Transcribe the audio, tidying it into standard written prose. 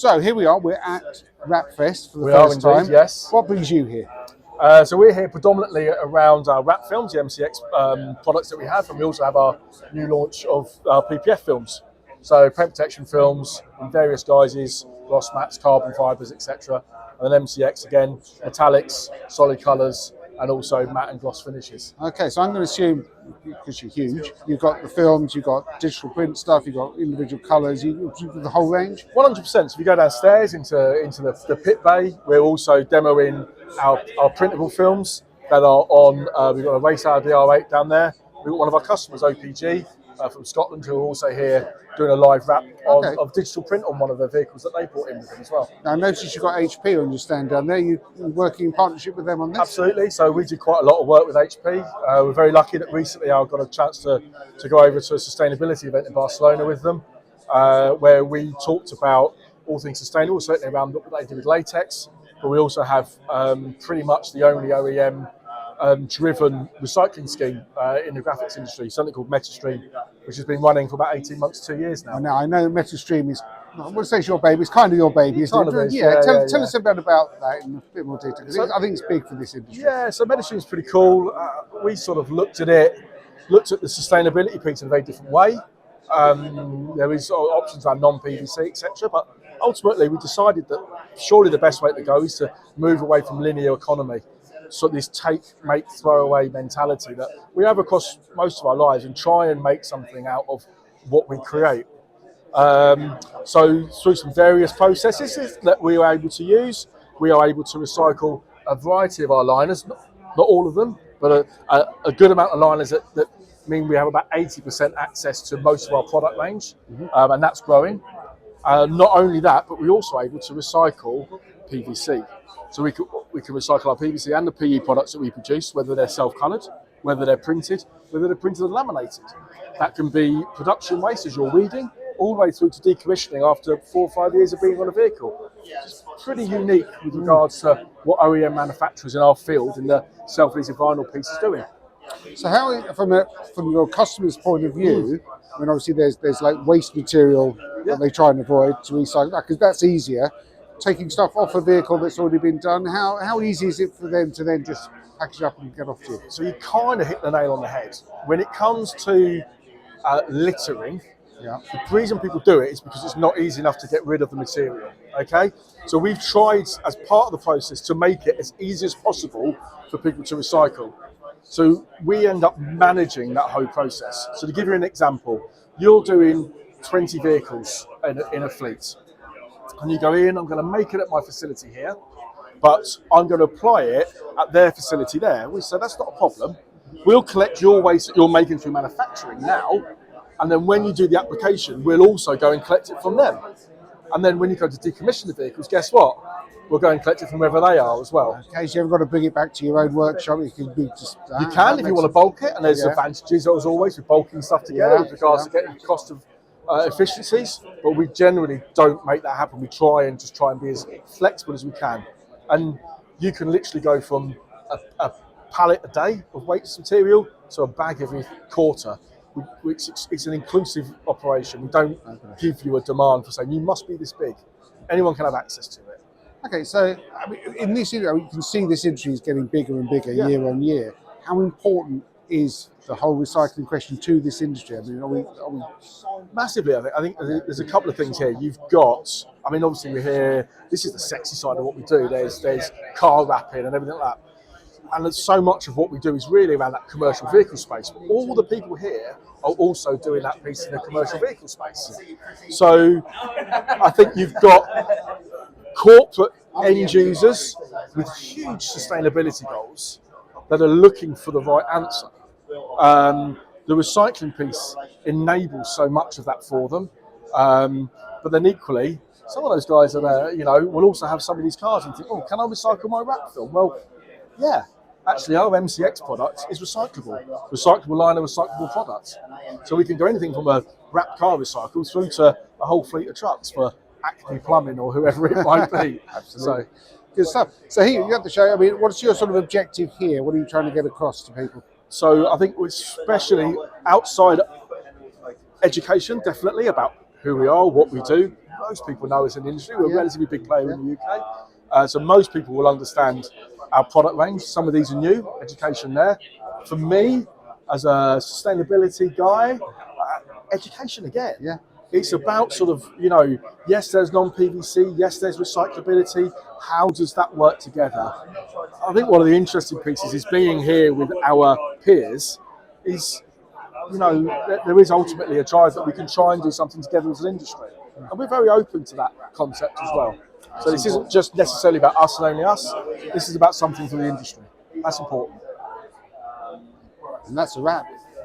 So here we are. We're at Wrapfest for the We first are indeed, time. yes. What brings you here? So we're here predominantly around our wrap films, the MCX products that we have, and we also have our new launch of our PPF films. So paint protection films in various guises, gloss mats, carbon fibres, etc. And then MCX again, metallics, solid colours, and also matte and gloss finishes. Okay, so I'm going to assume, because you're huge, you've got the films, you've got digital print stuff, you've got individual colours, you've got the whole range? 100%. So if you go downstairs into the pit bay, we're also demoing our printable films that are on, we've got a Race Hour DR8 down there. We've got one of our customers, OPG, from Scotland, who are also here doing a live wrap of digital print on one of the vehicles that they brought in with them as well. Now, I noticed you've got HP on your stand down there. You're working in partnership with them on this? Absolutely. So we do quite a lot of work with HP. We're very lucky that recently I got a chance to go over to a sustainability event in Barcelona with them, where we talked about all things sustainable, certainly around what they do with latex, but we also have pretty much the only OEM driven recycling scheme in the graphics industry, something called Metastream, which has been running for about 18 months, 2 years now. Now, I know Metastream is, I wouldn't say it's your baby, it's kind of your baby, isn't it? Yeah, tell us a bit about that in a bit more detail, because I think it's big for this industry. Yeah, so Metastream is pretty cool. We sort of looked at the sustainability piece in a very different way. There is options around non-PVC, etc. But ultimately, we decided that surely the best way to go is to move away from linear economy. So this take, make, throw away mentality that we have across most of our lives, and try and make something out of what we create. So through some various processes that we are able to use, we are able to recycle a variety of our liners, not all of them, but a good amount of liners that mean we have about 80% access to most of our product range, and that's growing. Not only that, but we're also able to recycle PVC. So we can recycle our PVC and the PE products that we produce, whether they're self-coloured, whether they're printed, and laminated. That can be production waste as you're weeding, all the way through to decommissioning after 4 or 5 years of being on a vehicle. It's pretty unique with regards to what OEM manufacturers in our field in the self-adhesive vinyl piece is doing. So how, from your customer's point of view, I mean, obviously there's like waste material that they try and avoid to recycle, because that's easier. Taking stuff off a vehicle that's already been done, how easy is it for them to then just package up and get off to you? So you kind of hit the nail on the head. When it comes to littering, the reason people do it is because it's not easy enough to get rid of the material, okay? So we've tried, as part of the process, to make it as easy as possible for people to recycle. So we end up managing that whole process. So to give you an example, you're doing 20 vehicles in a fleet. And you go in, I'm going to make it at my facility here, but I'm going to apply it at their facility there. We said, that's not a problem. We'll collect your waste that you're making through manufacturing now, and then when you do the application, we'll also go and collect it from them. And then when you go to decommission the vehicles, guess what? We'll go and collect it from wherever they are as well. Okay, so you haven't got to bring it back to your own workshop. You can be just. You can if you want to bulk it, and there's advantages as always with bulking stuff together with regards to getting the cost of efficiencies, but we generally don't make that happen. We try and be as flexible as we can, and you can literally go from a pallet a day of waste material to a bag every quarter. It's an inclusive operation. We don't give you a demand for saying you must be this big. Anyone can have access to it. Okay, so I mean, in this, you can see this industry is getting bigger and bigger year on year. How important is the whole recycling question to this industry? I mean, are we... Massively, I think there's a couple of things here. You've got, I mean, obviously we're here, this is the sexy side of what we do. There's car wrapping and everything like that. And so much of what we do is really around that commercial vehicle space. But all the people here are also doing that piece in the commercial vehicle space. So I think you've got corporate end users with huge sustainability goals that are looking for the right answer. The recycling piece enables so much of that for them, but then equally, some of those guys will also have some of these cars and think, oh, can I recycle my wrap film? Well, yeah, actually our MCX product is recyclable liner, recyclable product. So we can do anything from a wrap car recycle through to a whole fleet of trucks for Acme Plumbing or whoever it might be. Absolutely. Good stuff. So here, you have to show, I mean, what's your sort of objective here? What are you trying to get across to people? So I think especially outside education, definitely about who we are, what we do, most people know us in the industry. We're a Yeah. relatively big player in the UK. So most people will understand our product range. Some of these are new, education there. For me, as a sustainability guy, education again. Yeah. It's about sort of, yes, there's non-PVC, yes, there's recyclability. How does that work together? I think one of the interesting pieces is being here with our peers is, there is ultimately a drive that we can try and do something together as an industry. And we're very open to that concept as well. So this isn't just necessarily about us and only us. This is about something for the industry. That's important. And that's a wrap.